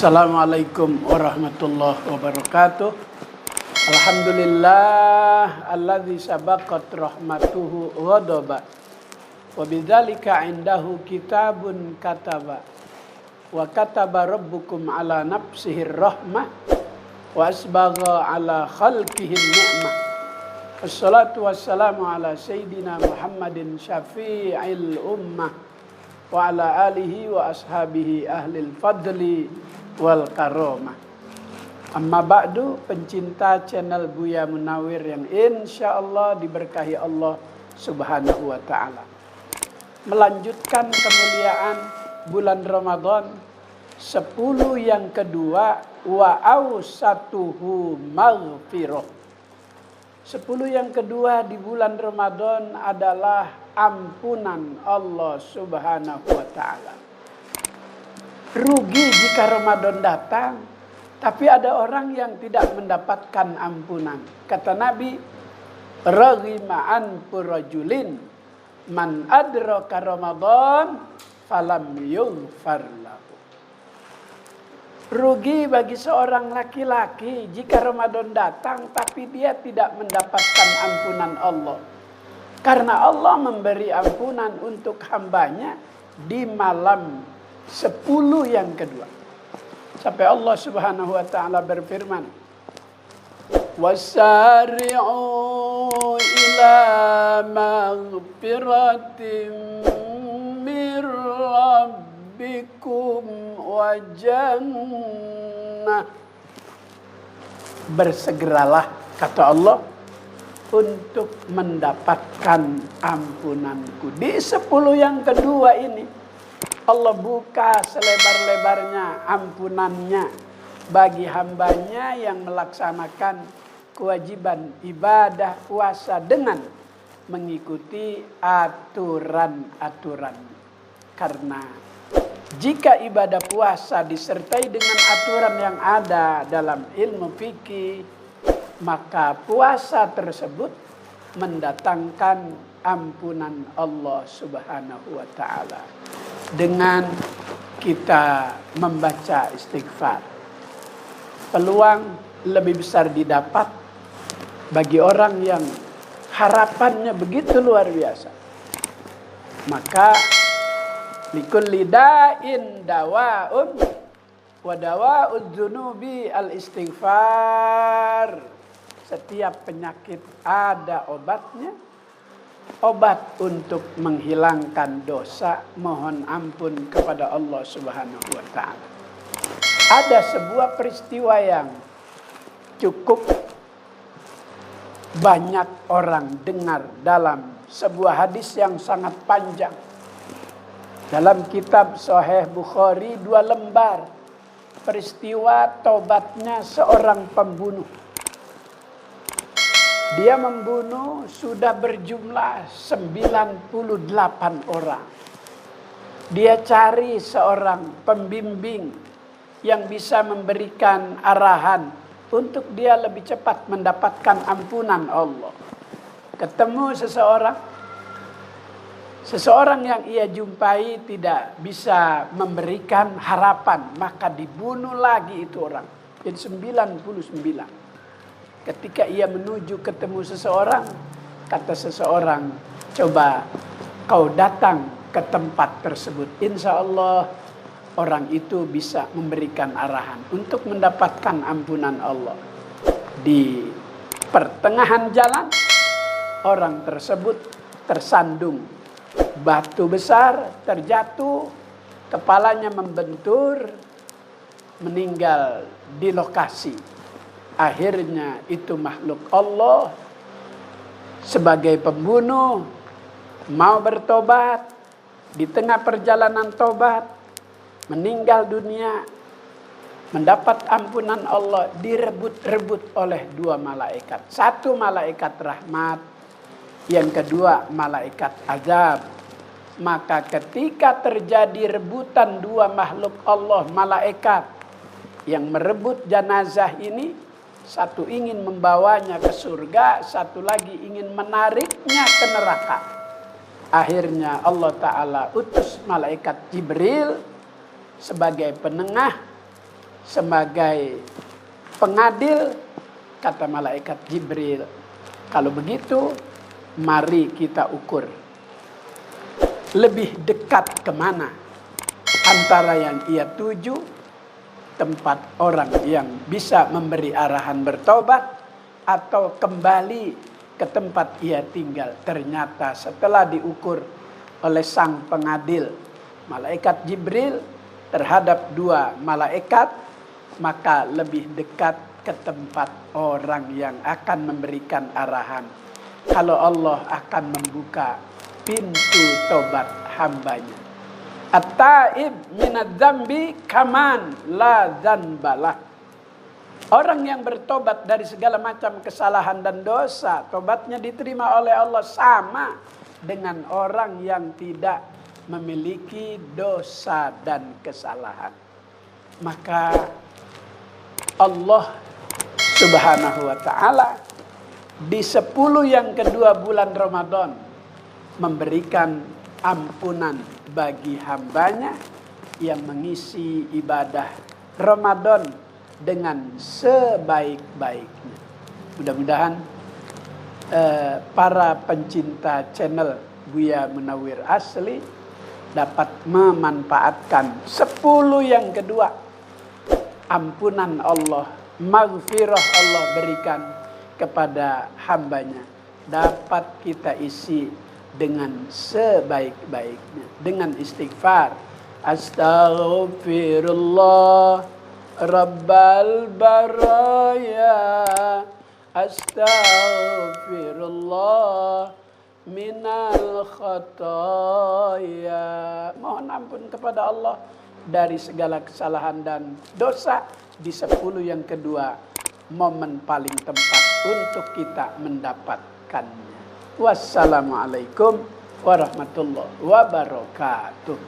Assalamualaikum warahmatullahi wabarakatuh. Alhamdulillah alladzi sabaqat rahmatuhu ghadaba wa bidzalika indahu kitabun kataba wa kataba rabbukum ala nafsihi rahmah wa asbagha ala khalqihi ni'mah. Wassalatu wassalamu ala sayyidina Muhammadin syafi'il ummah wa ala alihi wa ashabihi ahlil fadli wal karomah. Amma ba'du, pencinta channel Buya Munawir yang insyaallah diberkahi Allah subhanahu wa ta'ala. Melanjutkan kemuliaan bulan Ramadan 10 yang kedua, wa awsatuhu maghfirah. 10 yang kedua di bulan Ramadan adalah ampunan Allah subhanahu wa ta'ala. Rugi jika Ramadan datang, tapi ada orang yang tidak mendapatkan ampunan. Kata Nabi, raghima an purajulin man adraka Ramadan falam yughfar lahu. Rugi bagi seorang laki-laki jika Ramadan datang tapi dia tidak mendapatkan ampunan Allah. Karena Allah memberi ampunan untuk hambanya di malam 10 yang kedua. Sampai Allah subhanahu wa ta'ala berfirman, wasari'u ila maghfiratin mir rabbikum wa jannah. Bersegeralah, kata Allah, untuk mendapatkan ampunanku. Di 10 yang kedua ini Allah buka selebar-lebarnya ampunannya bagi hambanya yang melaksanakan kewajiban ibadah puasa dengan mengikuti aturan-aturan. Karena jika ibadah puasa disertai dengan aturan yang ada dalam ilmu fikih, maka puasa tersebut mendatangkan ampunan Allah subhanahu wa ta'ala dengan kita membaca istighfar. Peluang lebih besar didapat bagi orang yang harapannya begitu luar biasa. Maka likulli da'in dawa'un wa dawa'ud dzunubi al-istighfar. Setiap penyakit ada obatnya. Obat untuk menghilangkan dosa, mohon ampun kepada Allah subhanahu wa ta'ala. Ada sebuah peristiwa yang cukup banyak orang dengar dalam sebuah hadis yang sangat panjang. Dalam kitab Sahih Bukhari 2 lembar, peristiwa tobatnya seorang pembunuh. Dia membunuh sudah berjumlah 98 orang. Dia cari seorang pembimbing yang bisa memberikan arahan untuk dia lebih cepat mendapatkan ampunan Allah. Ketemu seseorang yang ia jumpai tidak bisa memberikan harapan, maka dibunuh lagi itu orang. Jadi 99. Ketika ia menuju ketemu seseorang, kata seseorang, coba kau datang ke tempat tersebut. Insya Allah orang itu bisa memberikan arahan untuk mendapatkan ampunan Allah. Di pertengahan jalan, orang tersebut tersandung batu besar, terjatuh, kepalanya membentur, meninggal di lokasi. Akhirnya itu makhluk Allah sebagai pembunuh mau bertobat, di tengah perjalanan tobat meninggal dunia, mendapat ampunan Allah, direbut-rebut oleh 2 malaikat. 1 malaikat rahmat, yang kedua malaikat azab. Maka ketika terjadi rebutan 2 makhluk Allah, malaikat yang merebut jenazah ini, satu ingin membawanya ke surga, satu lagi ingin menariknya ke neraka. Akhirnya Allah Ta'ala utus malaikat Jibril sebagai penengah sebagai pengadil. Kata malaikat Jibril, kalau begitu mari kita ukur lebih dekat kemana antara yang ia tuju, tempat orang yang bisa memberi arahan bertobat, atau kembali ke tempat ia tinggal. Ternyata setelah diukur oleh sang pengadil, malaikat Jibril terhadap dua malaikat, maka lebih dekat ke tempat orang yang akan memberikan arahan. Kalau Allah akan membuka pintu tobat hambanya. At-taib minadz-dzambi kaman la dzanbalah. Orang yang bertobat dari segala macam kesalahan dan dosa, tobatnya diterima oleh Allah sama dengan orang yang tidak memiliki dosa dan kesalahan. Maka Allah Subhanahu wa ta'ala di 10 yang kedua bulan Ramadan memberikan ampunan bagi hambanya yang mengisi ibadah Ramadan dengan sebaik-baiknya. Mudah-mudahan para pencinta channel Buya Munawwir Asli dapat memanfaatkan 10 yang kedua. Ampunan Allah, maghfirah Allah berikan kepada hambanya, dapat kita isi dengan sebaik-baiknya, dengan istighfar. Astaghfirullah Rabbal baraya, astaghfirullah minal khataya. Mohon ampun kepada Allah dari segala kesalahan dan dosa di 10 yang kedua, momen paling tepat untuk kita mendapatkannya. Wassalamualaikum warahmatullahi wabarakatuh.